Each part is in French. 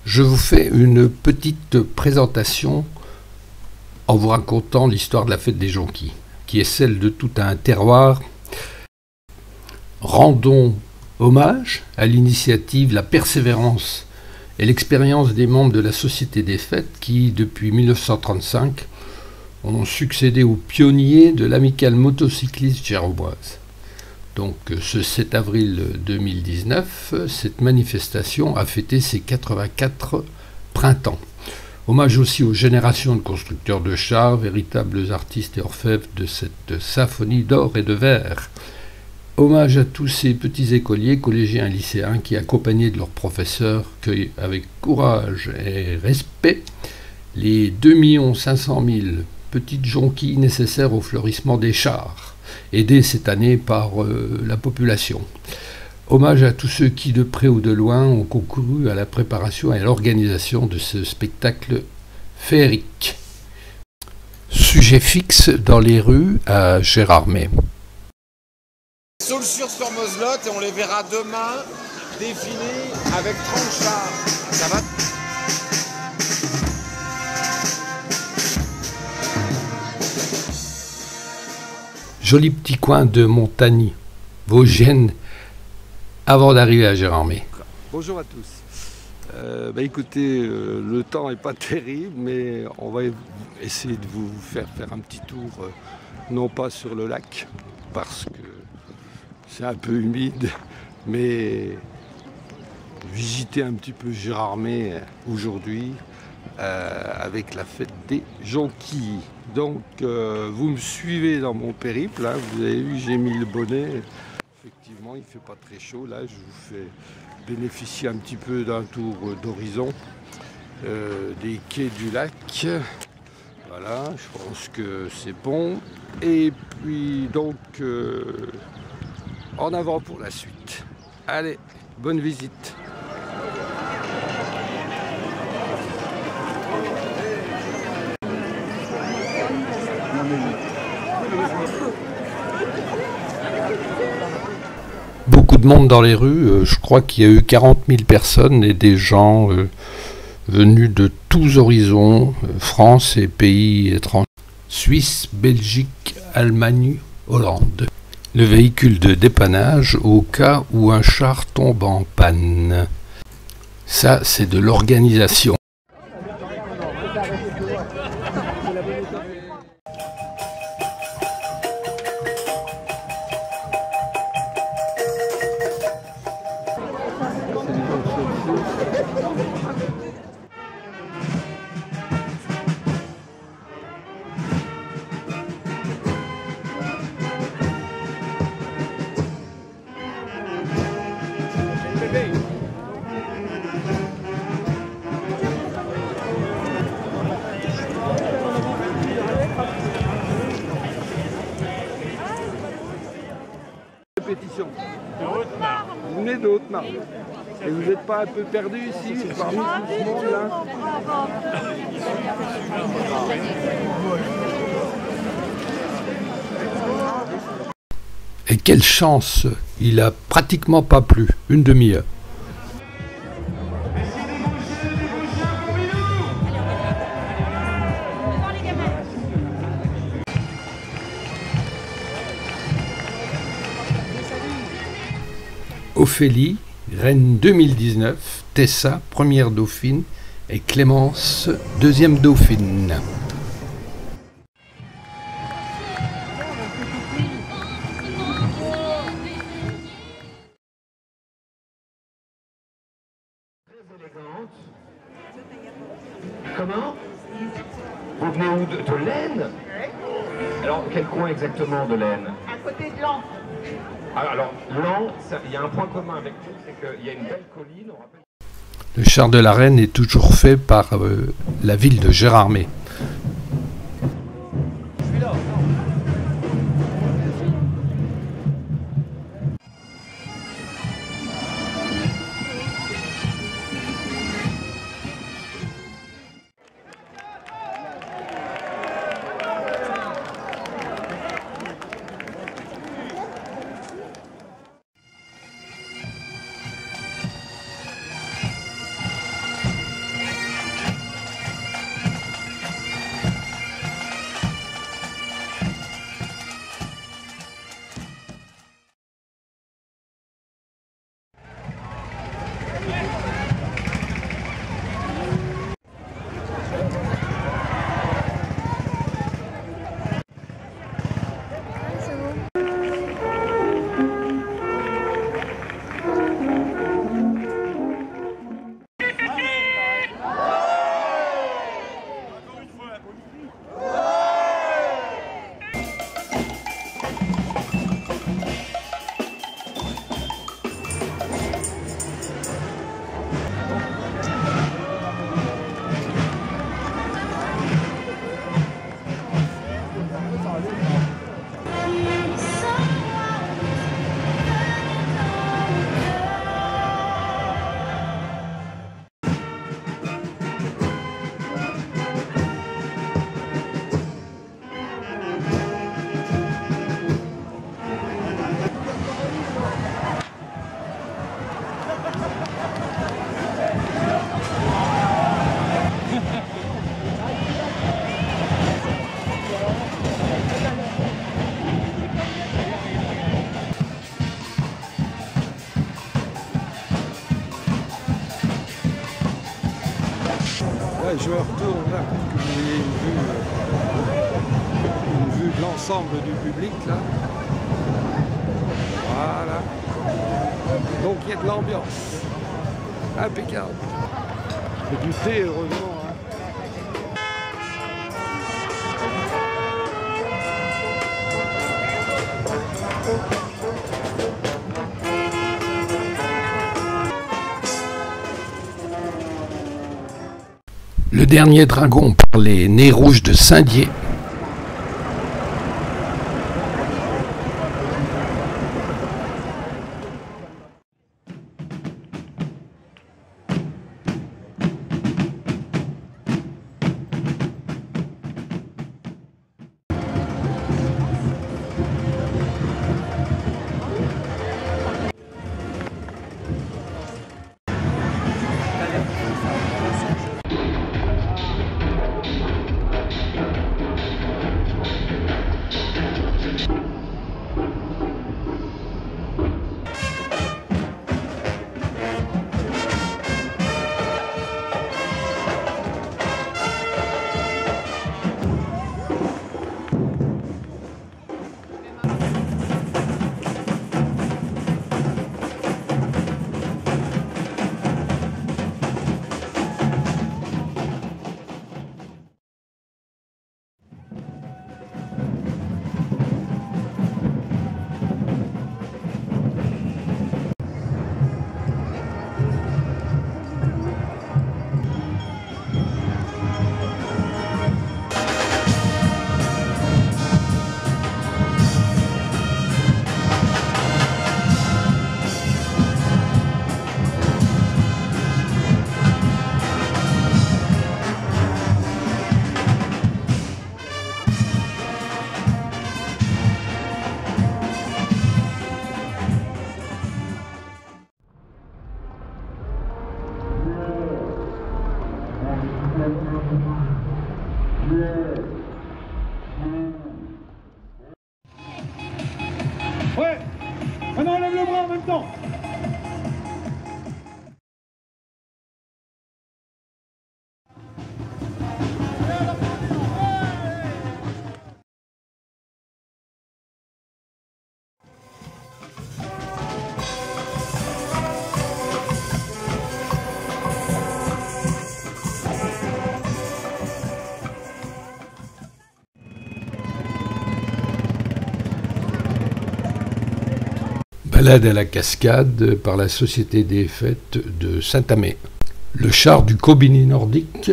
Je vous fais une petite présentation en vous racontant l'histoire de la fête des Jonquilles, qui est celle de tout un terroir. Rendons hommage à l'initiative, la persévérance et l'expérience des membres de la Société des Fêtes qui, depuis 1935, ont succédé aux pionniers de l'amicale motocycliste géromoise. Donc ce 7 avril 2019, cette manifestation a fêté ses 84 printemps. Hommage aussi aux générations de constructeurs de chars, véritables artistes et orfèvres de cette symphonie d'or et de verre. Hommage à tous ces petits écoliers, collégiens et lycéens qui, accompagnés de leurs professeurs, cueillent avec courage et respect les 2 500 000 petites jonquilles nécessaires au fleurissement des chars, aidés cette année par la population. Hommage à tous ceux qui, de près ou de loin, ont concouru à la préparation et à l'organisation de ce spectacle féerique. Sujet fixe dans les rues à Gérardmer. Saulsures sur Moselotte et on les verra demain défiler avec 30 chars. Ça va ? Joli petit coin de montagne vosgienne avant d'arriver à Gérardmer. Bonjour à tous. Écoutez, le temps n'est pas terrible, mais on va essayer de vous faire un petit tour, non pas sur le lac, parce que c'est un peu humide, mais visiter un petit peu Gérardmer aujourd'hui avec la fête des Jonquilles. Donc vous me suivez dans mon périple, hein, vous avez vu, j'ai mis le bonnet. Effectivement, il ne fait pas très chaud. Là, je vous fais bénéficier un petit peu d'un tour d'horizon des quais du lac. Voilà, je pense que c'est bon. Et puis donc, en avant pour la suite. Allez, bonne visite. Beaucoup de monde dans les rues, je crois qu'il y a eu 40 000 personnes et des gens venus de tous horizons, France et pays étrangers, Suisse, Belgique, Allemagne, Hollande. Le véhicule de dépannage au cas où un char tombe en panne. Ça, c'est de l'organisation. Répétition. Vous venez de Haute-Marne. Et vous n'êtes pas un peu perdu ici, parmi tout ce monde là? Et quelle chance! Il a pratiquement pas plu, une demi-heure. Ophélie, reine 2019, Tessa, première dauphine, et Clémence, deuxième dauphine. Comment? Vous venez où? De l'Aisne? Alors, quel coin exactement de l'Aisne? À côté de Laon. Alors, Laon, il y a un point commun avec nous, c'est qu'il y a une belle colline. Le char de la reine est toujours fait par la ville de Gérardmer. Là, je me retourne là pour que vous ayez une vue de l'ensemble du public là. Voilà. Donc il y a de l'ambiance. Impeccable. Et du thé, heureusement. Hein. Le dernier dragon par les nez rouges de Saint-Dié. Ouais, maintenant on lève le bras en même temps. Balade à la cascade par la Société des Fêtes de Saint-Amé. Le char du Combini nordique.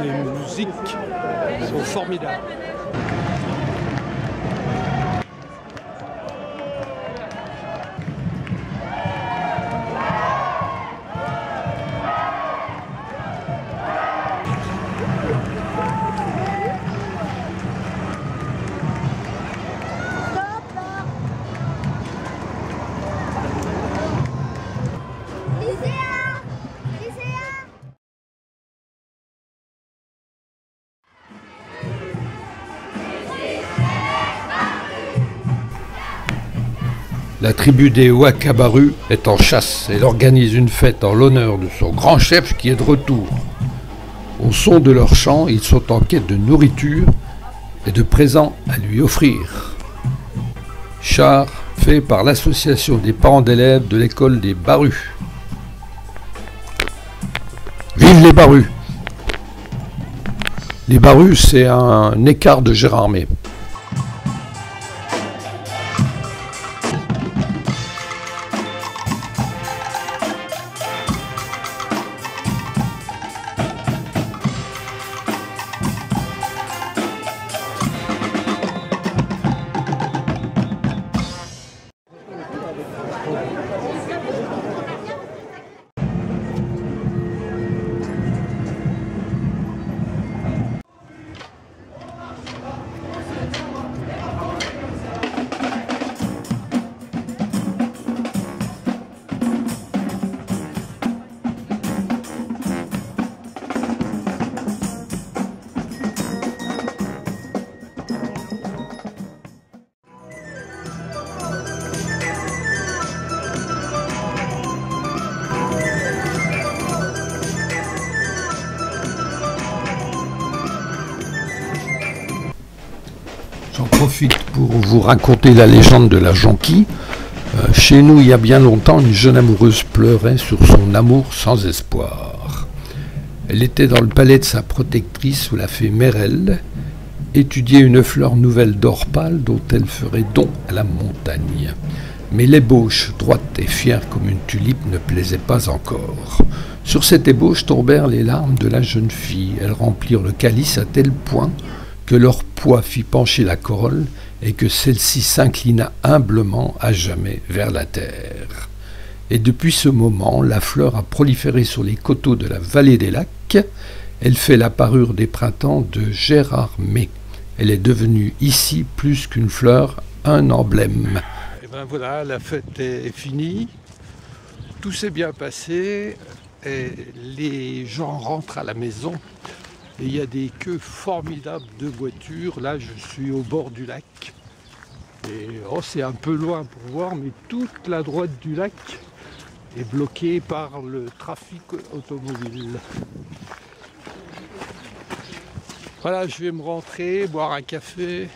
Les musiques sont formidables. La tribu des Wakabaru est en chasse. Elle organise une fête en l'honneur de son grand chef qui est de retour. Au son de leur chant, ils sont en quête de nourriture et de présents à lui offrir. Char fait par l'association des parents d'élèves de l'école des Barus. Vive les Barus! Les Barus, c'est un écart de Gérardmer. J'en profite pour vous raconter la légende de la jonquille. Chez nous, il y a bien longtemps, une jeune amoureuse pleurait sur son amour sans espoir. Elle était dans le palais de sa protectrice, sous la fée Mérelle, étudiait une fleur nouvelle d'or pâle dont elle ferait don à la montagne. Mais l'ébauche, droite et fière comme une tulipe, ne plaisait pas encore. Sur cette ébauche tombèrent les larmes de la jeune fille. Elles remplirent le calice à tel point que leur poids fit pencher la corolle et que celle-ci s'inclina humblement à jamais vers la terre. Et depuis ce moment, la fleur a proliféré sur les coteaux de la vallée des lacs. Elle fait la parure des printemps de Gérardmer. Elle est devenue ici, plus qu'une fleur, un emblème. Et ben voilà, la fête est finie, tout s'est bien passé, et les gens rentrent à la maison. Et il y a des queues formidables de voitures. Là, je suis au bord du lac. Et c'est un peu loin pour voir, mais toute la droite du lac est bloquée par le trafic automobile. Voilà, je vais me rentrer, boire un café,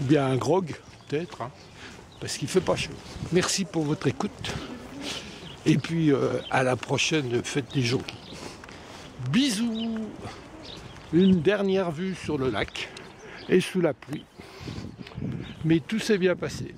ou bien un grog, peut-être, parce qu'il ne fait pas chaud. Merci pour votre écoute. Et puis, à la prochaine fête des jonquilles. Bisous! Une dernière vue sur le lac et sous la pluie. Mais tout s'est bien passé.